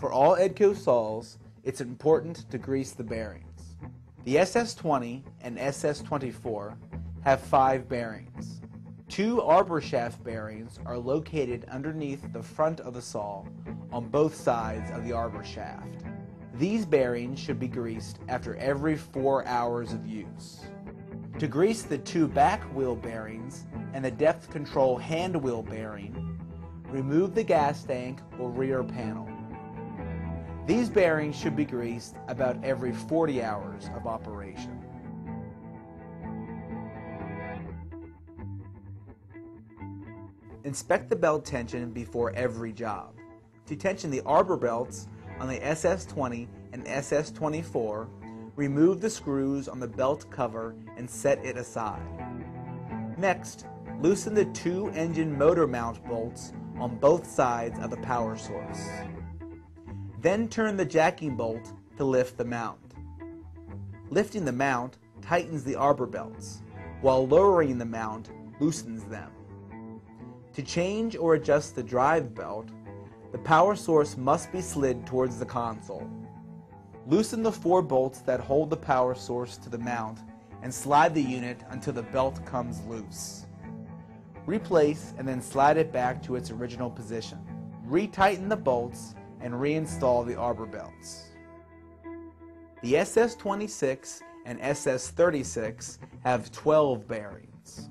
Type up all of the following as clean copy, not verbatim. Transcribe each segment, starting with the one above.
For all EDCO saws, it's important to grease the bearings. The SS20 and SS24 have 5 bearings. 2 arbor shaft bearings are located underneath the front of the saw on both sides of the arbor shaft. These bearings should be greased after every 4 hours of use. To grease the 2 back wheel bearings and the depth control hand wheel bearing, remove the gas tank or rear panel. These bearings should be greased about every 40 hours of operation. Inspect the belt tension before every job. To tension the arbor belts on the SS20 and SS24, remove the screws on the belt cover and set it aside. Next, loosen the 2 engine motor mount bolts on both sides of the power source. Then turn the jacking bolt to lift the mount. Lifting the mount tightens the arbor belts, while lowering the mount loosens them. To change or adjust the drive belt, the power source must be slid towards the console. Loosen the 4 bolts that hold the power source to the mount and slide the unit until the belt comes loose. Replace and then slide it back to its original position. Retighten the bolts and reinstall the arbor belts. The SS26 and SS36 have 12 bearings.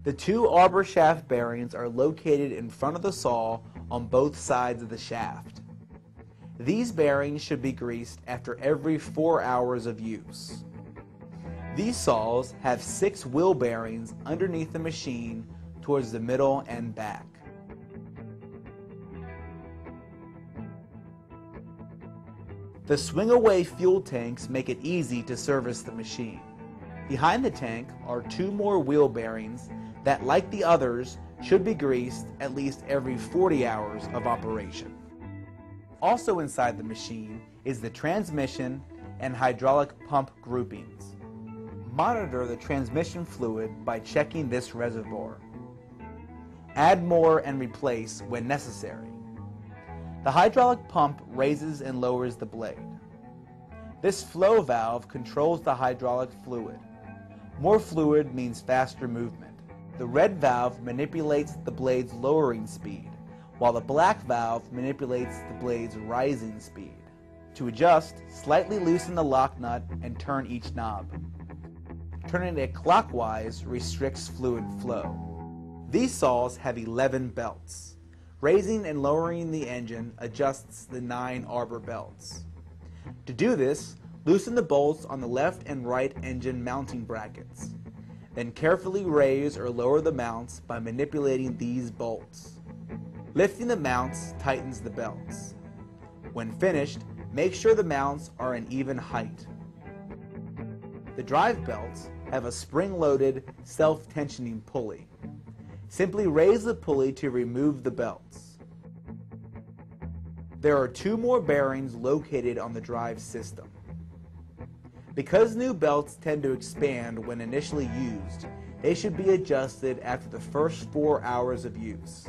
The 2 arbor shaft bearings are located in front of the saw on both sides of the shaft. These bearings should be greased after every 4 hours of use. These saws have 6 wheel bearings underneath the machine towards the middle and back. The swing-away fuel tanks make it easy to service the machine. Behind the tank are 2 more wheel bearings that, like the others, should be greased at least every 40 hours of operation. Also inside the machine is the transmission and hydraulic pump groupings. Monitor the transmission fluid by checking this reservoir. Add more and replace when necessary. The hydraulic pump raises and lowers the blade. This flow valve controls the hydraulic fluid. More fluid means faster movement. The red valve manipulates the blade's lowering speed, while the black valve manipulates the blade's rising speed. To adjust, slightly loosen the lock nut and turn each knob. Turning it clockwise restricts fluid flow. These saws have 11 belts. Raising and lowering the engine adjusts the 9 arbor belts. To do this, loosen the bolts on the left and right engine mounting brackets. Then carefully raise or lower the mounts by manipulating these bolts. Lifting the mounts tightens the belts. When finished, make sure the mounts are an even height. The drive belts have a spring-loaded, self-tensioning pulley. Simply raise the pulley to remove the belts. There are 2 more bearings located on the drive system. Because new belts tend to expand when initially used, they should be adjusted after the first 4 hours of use.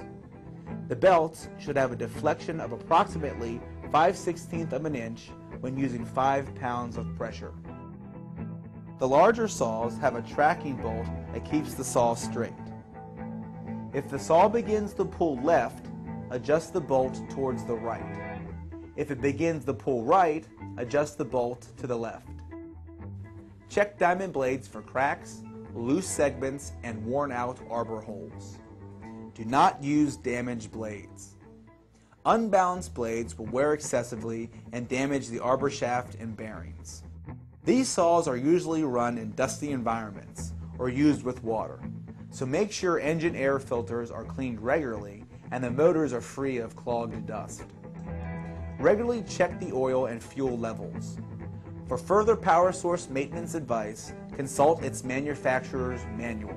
The belts should have a deflection of approximately 5/16 of an inch when using 5 pounds of pressure. The larger saws have a tracking bolt that keeps the saw straight. If the saw begins to pull left, adjust the bolt towards the right. If it begins to pull right, adjust the bolt to the left. Check diamond blades for cracks, loose segments, and worn-out arbor holes. Do not use damaged blades. Unbalanced blades will wear excessively and damage the arbor shaft and bearings. These saws are usually run in dusty environments or used with water, so make sure engine air filters are cleaned regularly and the motors are free of clogged dust. Regularly check the oil and fuel levels. For further power source maintenance advice, consult its manufacturer's manual.